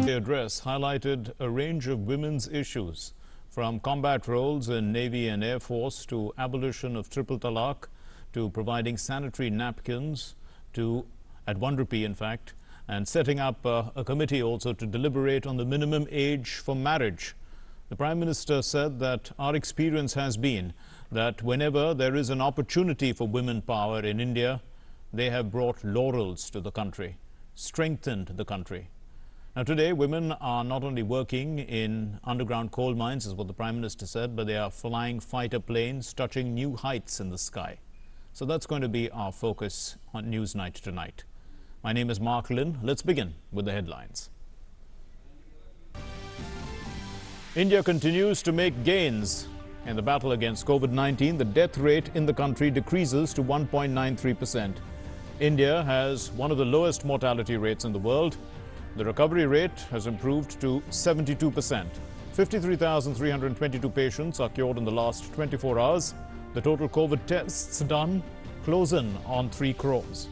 The address highlighted a range of women's issues, from combat roles in Navy and Air Force to abolition of triple talaq to providing sanitary napkins to at 1 rupee, in fact, and setting up a committee also to deliberate on the minimum age for marriage. The Prime Minister said that our experience has been that whenever there is an opportunity for women power in India, they have brought laurels to the country, strengthened the country. Now today, women are not only working in underground coal mines, is what the Prime Minister said, but they are flying fighter planes, touching new heights in the sky. So that's going to be our focus on Newsnight tonight. My name is Mark Lynn. Let's begin with the headlines. India continues to make gains. In the battle against COVID-19, the death rate in the country decreases to 1.93%. India has one of the lowest mortality rates in the world. The recovery rate has improved to 72%. 53,322 patients are cured in the last 24 hours. The total COVID tests done close in on 3 crores.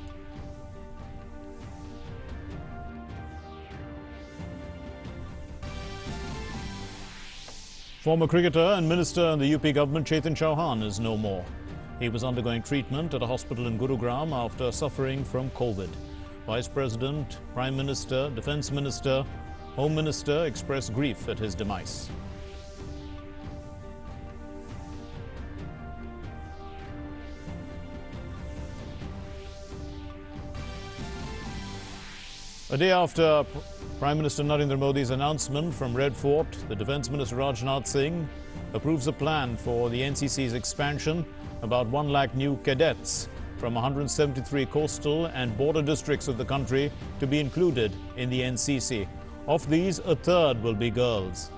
Former cricketer and minister in the UP government Chauhans is no more. He was undergoing treatment at a hospital in Gurugram after suffering from COVID. Vice President, Prime Minister, Defence Minister, Home Minister expressed grief at his demise. A day after Prime Minister Narendra Modi's announcement from Red Fort, the Defence Minister Rajnath approves a plan for the NCC's expansion, about 1 lakh new cadets from 173 coastal and border districts of the country to be included in the NCC. Of these, a third will be girls.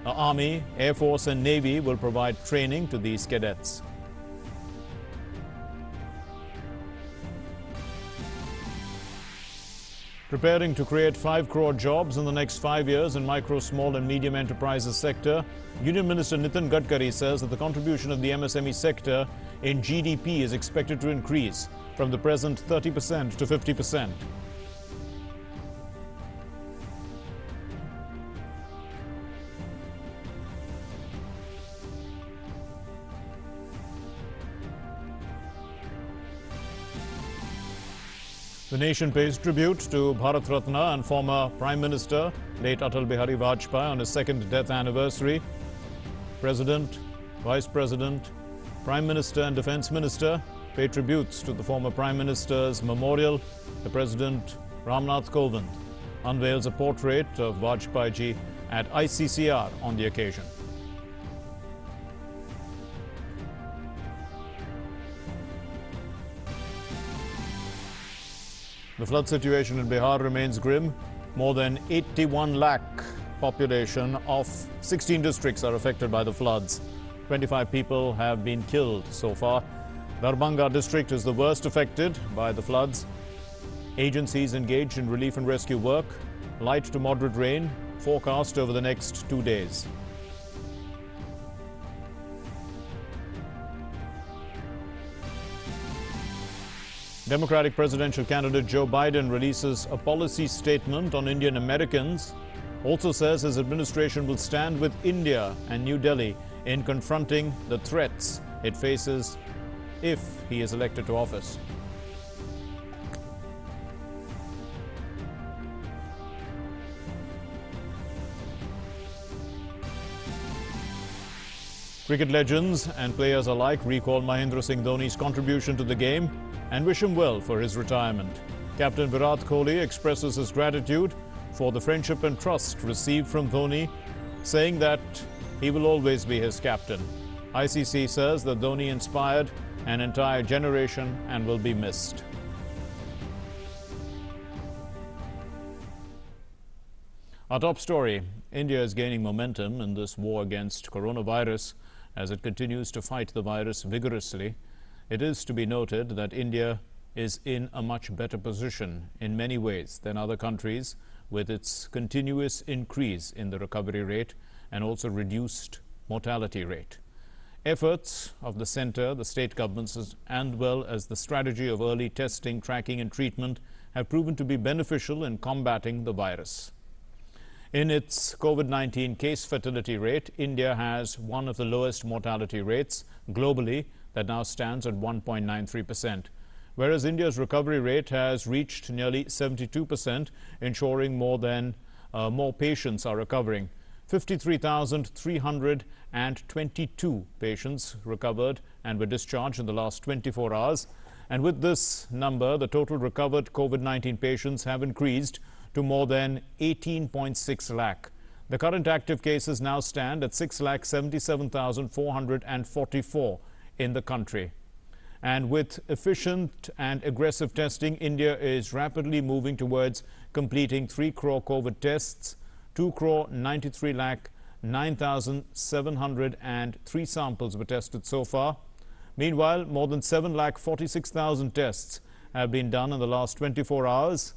The Army, Air Force and Navy will provide training to these cadets. Preparing to create 5 crore jobs in the next 5 years in micro, small and medium enterprises sector, Union Minister Nitin Gadkari says that the contribution of the MSME sector in GDP is expected to increase from the present 30% to 50%. The nation pays tribute to Bharat Ratna and former Prime Minister, late Atal Bihari Vajpayee, on his 2nd death anniversary. President, Vice President, Prime Minister and Defence Minister pay tributes to the former Prime Minister's memorial. The President, Ramnath Kovind, unveils a portrait of Vajpayee ji at ICCR on the occasion. The flood situation in Bihar remains grim. More than 81 lakh population of 16 districts are affected by the floods. 25 people have been killed so far. Darbhanga district is the worst affected by the floods. Agencies engaged in relief and rescue work. Light to moderate rain forecast over the next 2 days. Democratic presidential candidate Joe Biden releases a policy statement on Indian Americans. Also says his administration will stand with India and New Delhi in confronting the threats it faces if he is elected to office. Cricket legends and players alike recall Mahendra Singh Dhoni's contribution to the game and wish him well for his retirement. Captain Virat Kohli expresses his gratitude for the friendship and trust received from Dhoni, saying that he will always be his captain. ICC says that Dhoni inspired an entire generation and will be missed. Our top story: India is gaining momentum in this war against coronavirus as it continues to fight the virus vigorously. It is to be noted that India is in a much better position in many ways than other countries, with its continuous increase in the recovery rate and also reduced mortality rate. Efforts of the centre, the state governments, and well as the strategy of early testing, tracking and treatment have proven to be beneficial in combating the virus. In its COVID-19 case fatality rate, India has one of the lowest mortality rates globally that now stands at 1.93%, whereas India's recovery rate has reached nearly 72%, ensuring more patients are recovering. 53,322 patients recovered and were discharged in the last 24 hours. And with this number, the total recovered COVID-19 patients have increased to more than 18.6 lakh. The current active cases now stand at 6,77,444 in the country. And with efficient and aggressive testing, India is rapidly moving towards completing 3 crore COVID tests. 2 crore 93 lakh 9,703 samples were tested so far. Meanwhile, more than 7 lakh 46,000 tests have been done in the last 24 hours.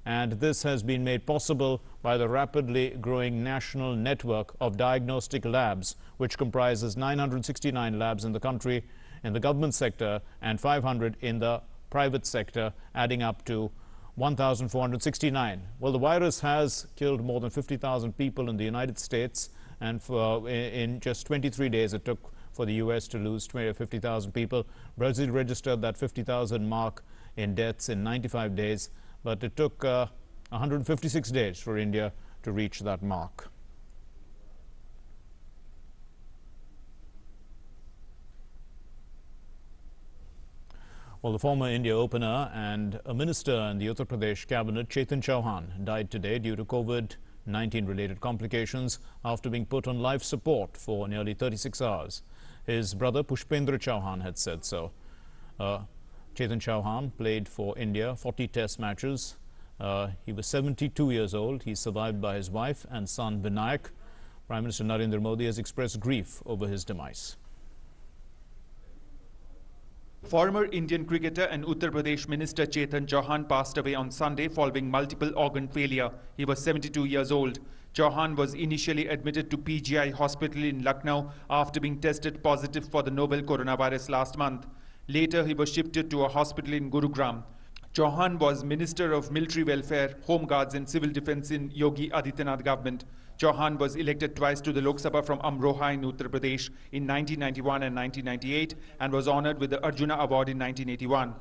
And this has been made possible by the rapidly growing national network of diagnostic labs, which comprises 969 labs in the country, in the government sector, and 500 in the private sector, adding up to 1,469. Well, the virus has killed more than 50,000 people in the United States, and in just 23 days it took for the US to lose 50,000 people. Brazil registered that 50,000 mark in deaths in 95 days, but it took 156 days for India to reach that mark. Well, the former India opener and a minister in the Uttar Pradesh cabinet, Chetan Chauhan, died today due to COVID-19 related complications after being put on life support for nearly 36 hours. His brother Pushpendra Chauhan had said so. Chetan Chauhan played for India 40 test matches. He was 72 years old. He's survived by his wife and son Vinayak. Prime Minister Narendra Modi has expressed grief over his demise. Former Indian cricketer and Uttar Pradesh Minister Chetan Chauhan passed away on Sunday following multiple organ failure. He was 72 years old. Chauhan was initially admitted to PGI hospital in Lucknow after being tested positive for the novel coronavirus last month. Later, he was shifted to a hospital in Gurugram. Chauhan was Minister of Military Welfare, Home Guards and Civil Defence in Yogi Adityanath government. Chauhan was elected twice to the Lok Sabha from Amroha in Uttar Pradesh in 1991 and 1998 and was honoured with the Arjuna Award in 1981.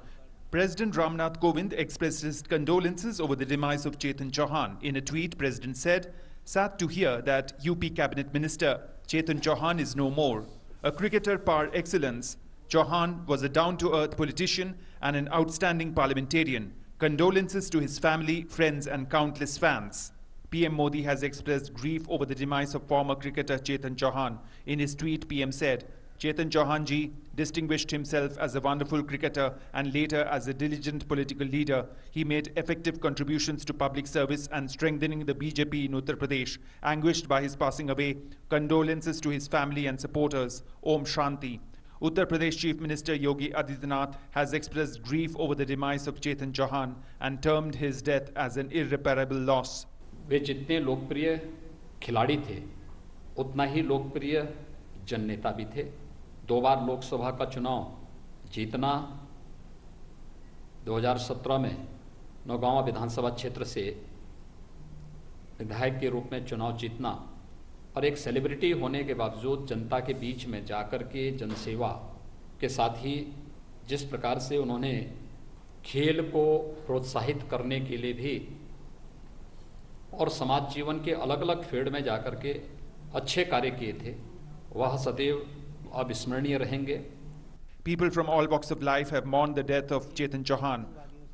President Ramnath Kovind expressed his condolences over the demise of Chetan Chauhan. In a tweet, President said, "Sad to hear that UP Cabinet Minister Chetan Chauhan is no more. A cricketer par excellence, Chauhan was a down-to-earth politician and an outstanding parliamentarian. Condolences to his family, friends and countless fans." PM Modi has expressed grief over the demise of former cricketer Chetan Chauhan. In his tweet, PM said, "Chetan Chauhan ji distinguished himself as a wonderful cricketer and later as a diligent political leader. He made effective contributions to public service and strengthening the BJP in Uttar Pradesh. Anguished by his passing away, condolences to his family and supporters. Om Shanti." Uttar Pradesh Chief Minister Yogi Adityanath has expressed grief over the demise of Chetan Chauhan and termed his death as an irreparable loss. वे जितने लोकप्रिय खिलाड़ी थे उतना ही लोकप्रिय जननेता भी थे। 2 बार लोकसभा का चुनाव जीतना, 2017 में नौगांवा विधानसभा क्षेत्र से विधायक के रूप में चुनाव जीतना और एक सेलिब्रिटी होने के बावजूद जनता के बीच में जाकर के जनसेवा के साथ ही जिस प्रकार से उन्होंने खेल को प्रोत्साहित करने के लिए भी और समाज जीवन के अलग अलग फील्ड में जाकर के अच्छे कार्य किए थे, वह सदैव अविस्मरणीय रहेंगे। People from all walks of life have mourned the death of Chetan Chauhan.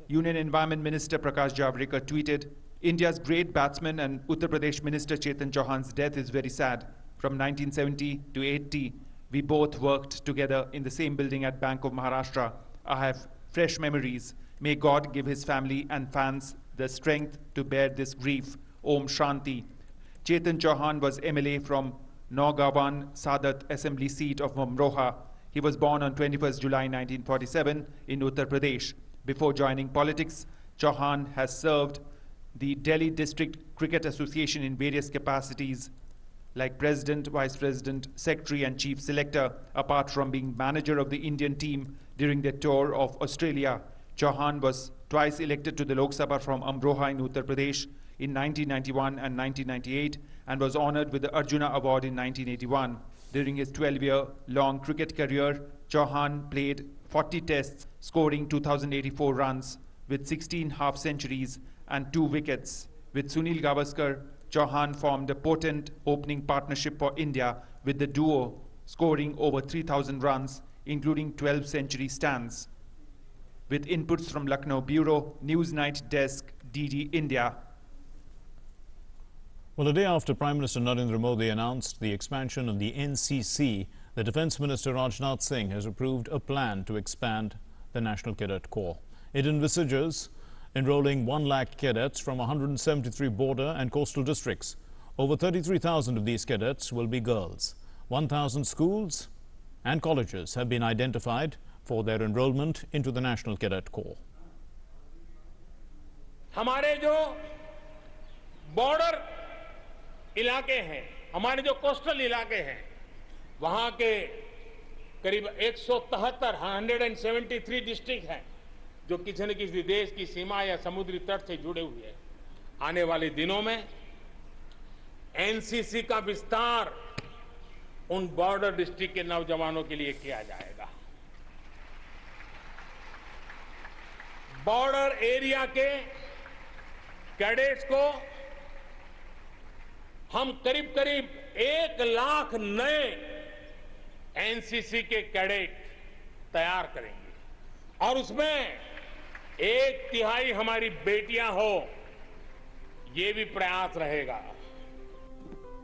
Union Environment Minister Prakash Javadekar tweeted, "India's great batsman and Uttar Pradesh Minister Chetan Chauhan's death is very sad. From 1970 to 80, we both worked together in the same building at Bank of Maharashtra. I have fresh memories. May God give his family and fans the strength to bear this grief. Om Shanti." Chetan Chauhan was MLA from Naugavan Sadat Assembly seat of Amroha. He was born on 21st July 1947 in Uttar Pradesh. Before joining politics, Chauhan has served the Delhi District Cricket Association in various capacities like President, Vice President, Secretary and Chief Selector, apart from being manager of the Indian team during their tour of Australia. Chauhan was twice elected to the Lok Sabha from Amroha in Uttar Pradesh. in 1991 and 1998 and was honored with the Arjuna Award in 1981. During his 12-year-long cricket career, Chauhan played 40 tests, scoring 2,084 runs with 16 half-centuries and 2 wickets. With Sunil Gavaskar, Chauhan formed a potent opening partnership for India, with the duo scoring over 3,000 runs, including 12 century stands. With inputs from Lucknow Bureau, Newsnight Desk, DD India. Well, a day after Prime Minister Narendra Modi announced the expansion of the NCC, the Defence Minister Rajnath Singh has approved a plan to expand the National Cadet Corps. It envisages enrolling 1 lakh cadets from 173 border and coastal districts. Over 33,000 of these cadets will be girls. 1,000 schools and colleges have been identified for their enrollment into the National Cadet Corps. हमारे जो border इलाके हैं, हमारे जो coastal इलाके हैं, वहां के करीब 173 डिस्ट्रिक्ट हैं जो किसी न किसी देश की सीमा या समुद्री तट से जुड़े हुए हैं। आने वाले दिनों में एनसीसी का विस्तार उन बॉर्डर डिस्ट्रिक्ट के नौजवानों के लिए किया जाएगा। बॉर्डर एरिया के कैडेट्स को हम करीब 1 लाख नए एनसीसी के कैडेट तैयार करेंगे और उसमें 1/3 हमारी बेटियां हो, ये भी प्रयास रहेगा।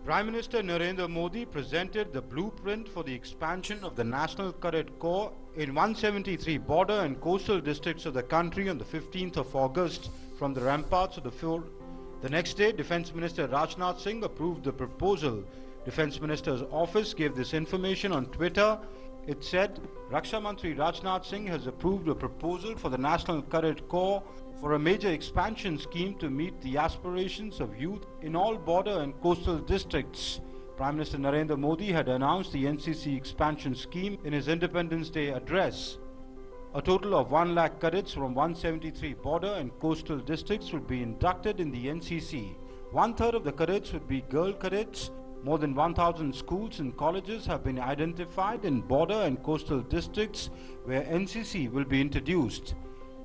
Prime Minister Narendra Modi presented the blueprint for the expansion of the National Cadet Corps in 173 border and coastal districts of the country on the 15th of August from the ramparts of the fort. The next day, Defence Minister Rajnath Singh approved the proposal. Defence Minister's office gave this information on Twitter. It said, Raksha Mantri Rajnath Singh has approved a proposal for the National Cadet Corps for a major expansion scheme to meet the aspirations of youth in all border and coastal districts. Prime Minister Narendra Modi had announced the NCC expansion scheme in his Independence Day address. A total of 1 lakh cadets from 173 border and coastal districts would be inducted in the NCC. 1/3 of the cadets would be girl cadets. More than 1,000 schools and colleges have been identified in border and coastal districts where NCC will be introduced.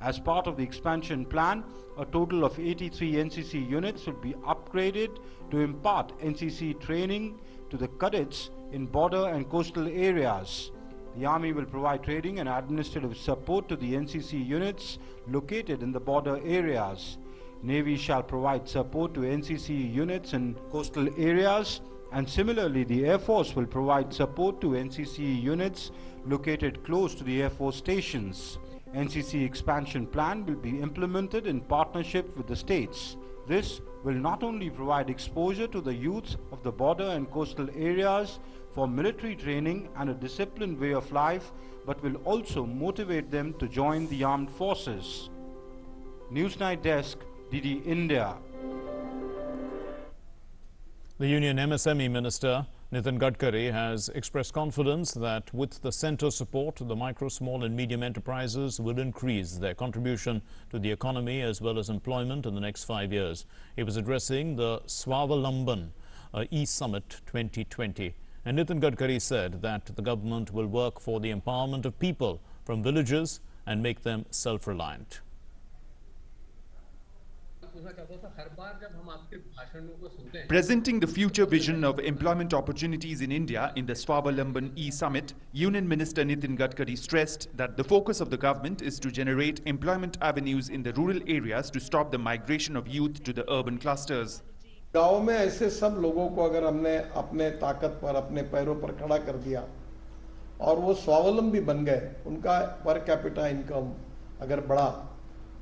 As part of the expansion plan, a total of 83 NCC units will be upgraded to impart NCC training to the cadets in border and coastal areas. The Army will provide training and administrative support to the NCC units located in the border areas. Navy shall provide support to NCC units in coastal areas, and similarly the Air Force will provide support to NCC units located close to the Air Force stations. NCC expansion plan will be implemented in partnership with the states. This will not only provide exposure to the youth of the border and coastal areas for military training and a disciplined way of life, but will also motivate them to join the armed forces. Newsnight Desk, DD India. The Union MSME Minister Nitin Gadkari has expressed confidence that with the centre support, the micro, small and medium enterprises will increase their contribution to the economy as well as employment in the next 5 years. He was addressing the Swavalamban E-Summit 2020. And Nitin Gadkari said that the government will work for the empowerment of people from villages and make them self-reliant. Presenting the future vision of employment opportunities in India in the Swavalamban E-Summit, Union Minister Nitin Gadkari stressed that the focus of the government is to generate employment avenues in the rural areas to stop the migration of youth to the urban clusters. गांव में ऐसे सब लोगों को अगर हमने अपने ताकत पर अपने पैरों पर खड़ा कर दिया और वो स्वावलंबी बन गए, उनका पर कैपिटा इनकम अगर बढ़ा,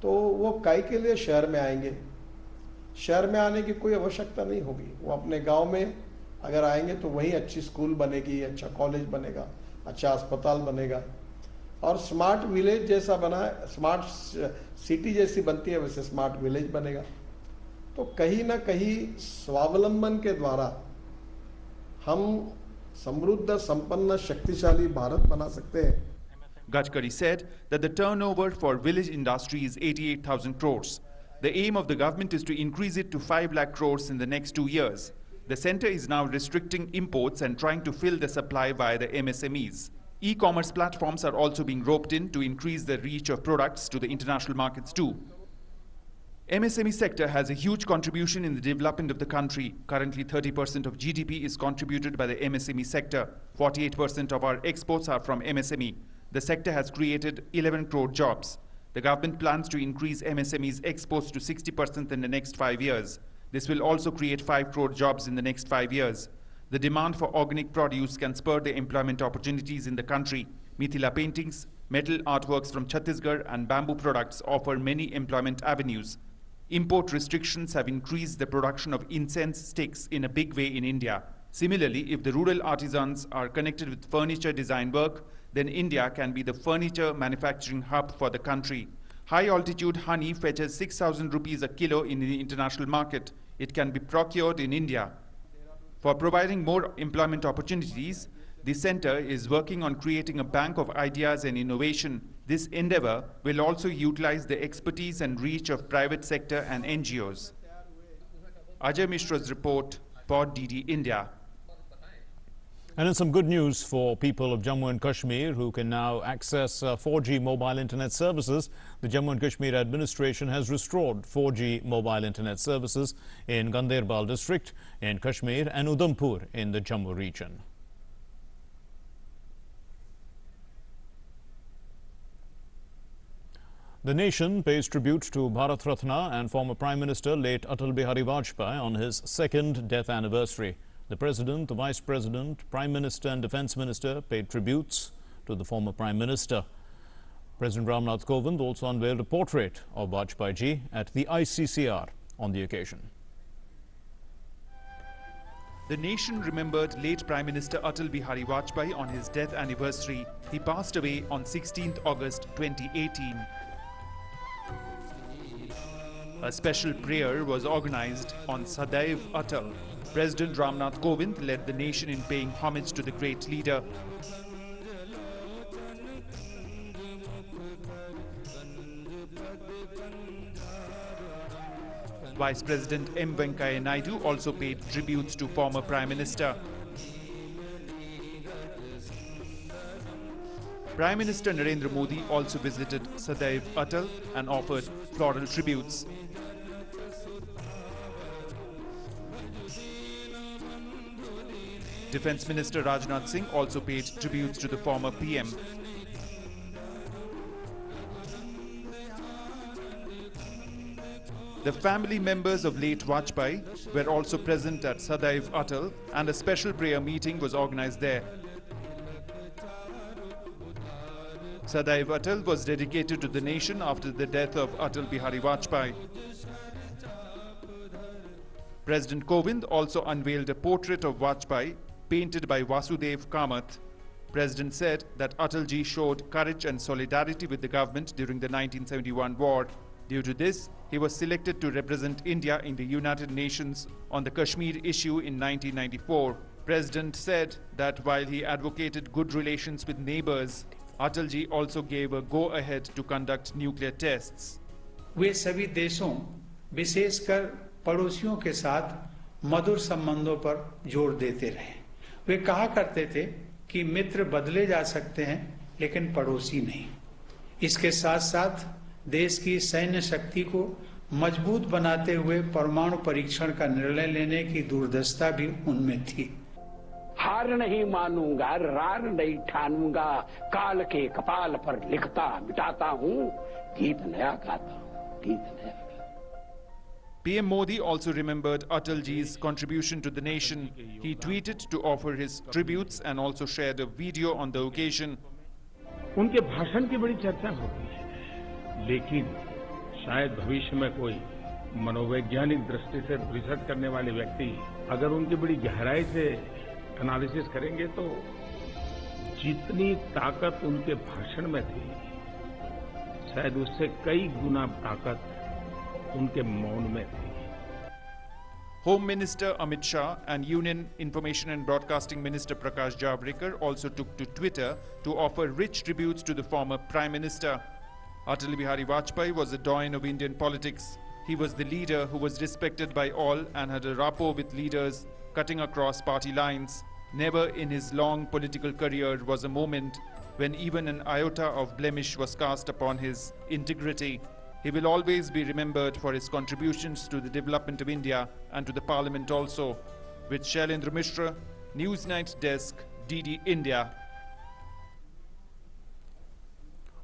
तो वो काय के लिए शहर में आएंगे। शहर में आने की कोई आवश्यकता नहीं होगी। वो अपने गांव में अगर आएंगे तो वहीं अच्छी स्कूल बनेगी, अच्छा कॉलेज बनेगा, अच्छा अस्पताल बनेगा और स्मार्ट विलेज जैसा बना, स्मार्ट सिटी जैसी बनती है वैसे स्मार्ट विलेज बनेगा। तो कहीं ना कहीं स्वावलंबन के द्वारा हम समृद्ध, संपन्न, शक्तिशाली भारत बना सकते हैं। Gadkari said that the turnover for village industry is 88,000 crores. The aim of the government is to increase it to 5 lakh crores in the next 2 years. The centre is now restricting imports and trying to fill the supply via the MSMEs. E-commerce platforms are also being roped in to increase the reach of products to the international markets too. MSME sector has a huge contribution in the development of the country. Currently 30% of GDP is contributed by the MSME sector. 48% of our exports are from MSME. The sector has created 11 crore jobs. The government plans to increase MSME's exports to 60% in the next 5 years. This will also create 5 crore jobs in the next 5 years. The demand for organic produce can spur the employment opportunities in the country. Mithila paintings, metal artworks from Chhattisgarh and bamboo products offer many employment avenues. Import restrictions have increased the production of incense sticks in a big way in India. Similarly, if the rural artisans are connected with furniture design work, then India can be the furniture manufacturing hub for the country. High-altitude honey fetches 6,000 rupees a kilo in the international market. It can be procured in India. For providing more employment opportunities, the centre is working on creating a bank of ideas and innovation. This endeavour will also utilize the expertise and reach of private sector and NGOs. Ajay Mishra's report, Pod DD India. And in some good news for people of Jammu and Kashmir who can now access 4G mobile internet services, the Jammu and Kashmir administration has restored 4G mobile internet services in Ganderbal district in Kashmir and Udhampur in the Jammu region. The nation pays tribute to Bharat Ratna and former Prime Minister late Atal Bihari Vajpayee on his second death anniversary. The President, the Vice President, Prime Minister and Defence Minister paid tributes to the former Prime Minister. President Ramnath Kovind also unveiled a portrait of Vajpayee ji at the ICCR on the occasion. The nation remembered late Prime Minister Atal Bihari Vajpayee on his death anniversary. He passed away on 16th August 2018. A special prayer was organized on Sadaiv Atal. President Ramnath Kovind led the nation in paying homage to the great leader. Vice President M. Venkaiah Naidu also paid tributes to former Prime Minister. Prime Minister Narendra Modi also visited Sadaiv Atal and offered floral tributes. Defence Minister Rajnath Singh also paid tributes to the former PM. The family members of late Vajpayee were also present at Sadaiv Atal and a special prayer meeting was organized there. Sadaiv Atal was dedicated to the nation after the death of Atal Bihari Vajpayee. President Kovind also unveiled a portrait of Vajpayee painted by Vasudev Kamath. President said that Atalji showed courage and solidarity with the government during the 1971 war. Due to this, he was selected to represent India in the United Nations on the Kashmir issue in 1994. President said that while he advocated good relations with neighbors, Atalji also gave a go-ahead to conduct nuclear tests. वे सभी देशों, विशेषकर पड़ोसियों के साथ मधुर संबंधों पर जोर देते रहे। वे कहा करते थे कि मित्र बदले जा सकते हैं, लेकिन पड़ोसी नहीं। इसके साथ-साथ देश की सैन्य शक्ति को मजबूत बनाते हुए परमाणु परीक्षण का निर्णय लेने की दूरदर्शिता भी उनमें थी। हार नहीं मानूंगा, रार नहीं ठानूंगा, काल के कपाल पर लिखता मिटाता हूँ, गीत नया गाता हूँ, गीत नया। PM Modi also remembered Atalji's contribution to the nation. He tweeted to offer his tributes and also shared a video on the occasion. उनके भाषण की बड़ी चर्चा होती है, लेकिन शायद भविष्य में कोई मनोवैज्ञानिक दृष्टि से रिसर्च करने वाले व्यक्ति अगर उनकी बड़ी गहराई से एनालिसिस करेंगे तो जितनी ताकत उनके भाषण में थी, शायद उससे कई गुना ताकत उनके मौन में थी। Home Minister Amit Shah and Union Information and Broadcasting Minister Prakash Javadekar also took to Twitter to offer rich tributes to the former Prime Minister. Atal Bihari Vajpayee was a doyen of Indian politics. He was the leader who was respected by all and had a rapport with leaders cutting across party lines. Never in his long political career was a moment when even an iota of blemish was cast upon his integrity. He will always be remembered for his contributions to the development of India and to the Parliament also. With Shailendra Mishra, Newsnight Desk, DD India.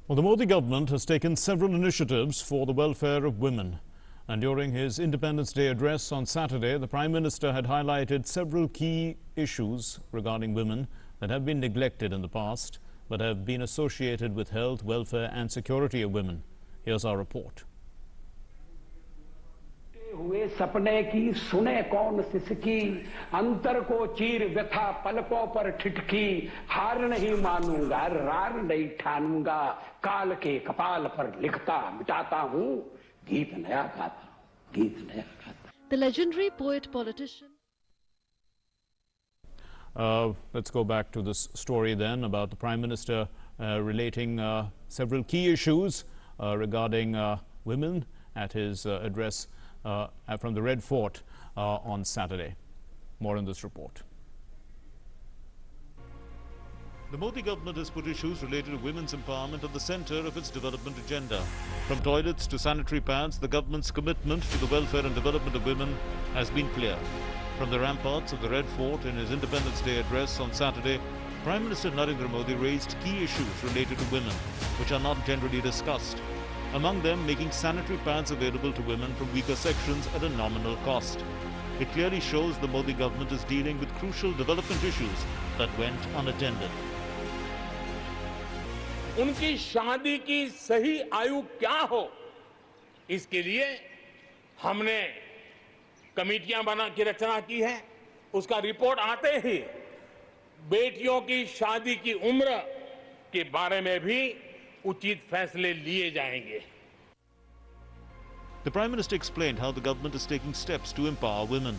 Well, the Modi government has taken several initiatives for the welfare of women. And during his Independence Day address on Saturday, the Prime Minister had highlighted several key issues regarding women that have been neglected in the past, but have been associated with health, welfare and security of women. Here's our report. हुए सपने की सुने कौन सिसकी अंतर को चीर व्यथा पलकों पर ठिठकी हार नहीं मानूंगा रार नहीं ठानूंगा काल के कपाल पर लिखता मिटाता हूं गीत नया गाता गीत नया गाता. The legendary poet politician. Let's go back to this story then about the Prime Minister relating several key issues regarding women at his address from the Red Fort on Saturday. More in this report. The Modi government has put issues related to women's empowerment at the centre of its development agenda. From toilets to sanitary pads, the government's commitment to the welfare and development of women has been clear. From the ramparts of the Red Fort in his Independence Day address on Saturday, Prime Minister Narendra Modi raised key issues related to women, which are not generally discussed. Among them, making sanitary pads available to women from weaker sections at a nominal cost. It clearly shows the Modi government is dealing with crucial development issues that went unattended. उनकी शादी की सही आयु क्या हो, इसके लिए हमने कमेटियां बना की रचना की है. उसका रिपोर्ट आते ही बेटियों की शादी की उम्र के बारे में भी उचित फैसले लिए जाएंगे. The Prime Minister explained how the government is taking steps to empower women.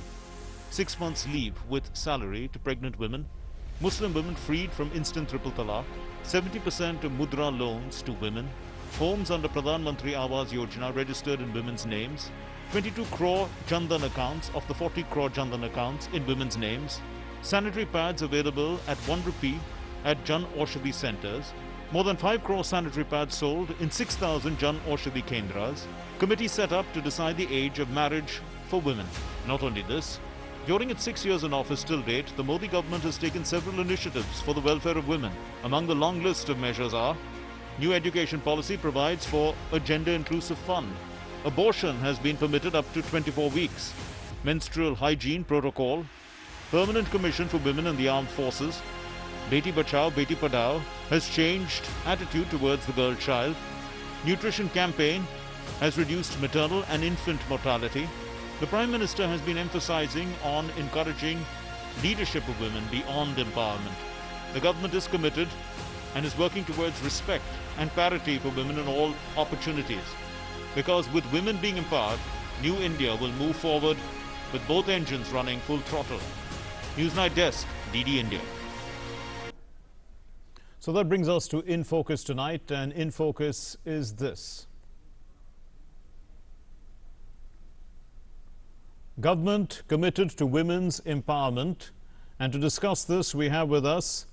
6 months leave with salary to pregnant women, Muslim women freed from instant triple talaq, 70% of mudra loans to women, homes under Pradhan Mantri Awas Yojana registered in women's names, 22 crore Jandan accounts of the 40 crore Jandan accounts in women's names, sanitary pads available at 1 rupee at Jan Aushadhi centres, more than 5 crore sanitary pads sold in 6,000 Jan Aushadhi Kendras, committee set up to decide the age of marriage for women. Not only this, during its 6 years in office till date, the Modi government has taken several initiatives for the welfare of women. Among the long list of measures are: new education policy provides for a gender-inclusive fund. Abortion has been permitted up to 24 weeks. Menstrual hygiene protocol. Permanent Commission for Women in the Armed Forces. Beti Bachao, Beti Padhao has changed attitude towards the girl child. Nutrition campaign has reduced maternal and infant mortality. The Prime Minister has been emphasizing on encouraging leadership of women beyond empowerment. The government is committed and is working towards respect and parity for women in all opportunities. Because with women being empowered, New India will move forward with both engines running full throttle. Newsnight Desk, DD India. So that brings us to In Focus tonight, and In Focus is this. Government committed to women's empowerment, and to discuss this we have with us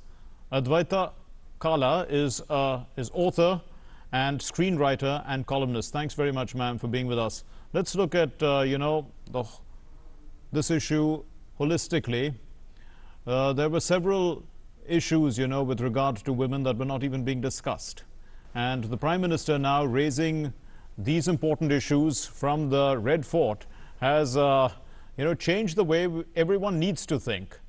Advaita Kala is author and screenwriter and columnist. Thanks very much, ma'am, for being with us. Let's look at this issue holistically. There were several issues, with regard to women that were not even being discussed, and the Prime Minister now raising these important issues from the Red Fort has changed the way everyone needs to think.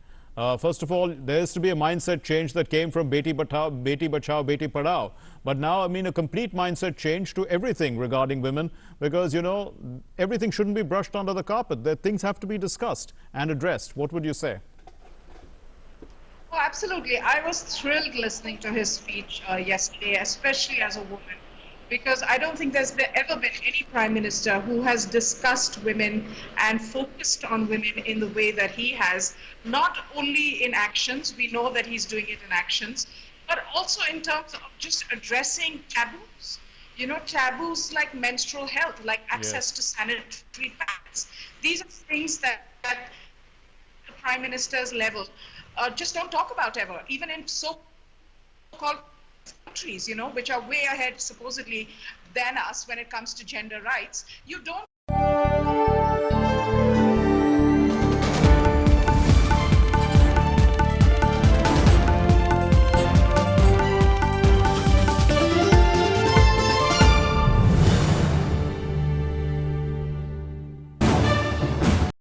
First of all, there has to be a mindset change that came from Beti Bachao, Beti Padhao. But now, a complete mindset change to everything regarding women, because, everything shouldn't be brushed under the carpet. That things have to be discussed and addressed. What would you say? Oh, absolutely. I was thrilled listening to his speech yesterday, especially as a woman, because I don't think there's ever been any Prime Minister who has discussed women and focused on women in the way that he has, not only in actions, we know that he's doing it in actions, but also in terms of just addressing taboos. You know, taboos like menstrual health, like access to sanitary pads. These are things that the Prime Minister's level just don't talk about ever, even in so-called countries, you know, which are way ahead supposedly than us when it comes to gender rights. You don't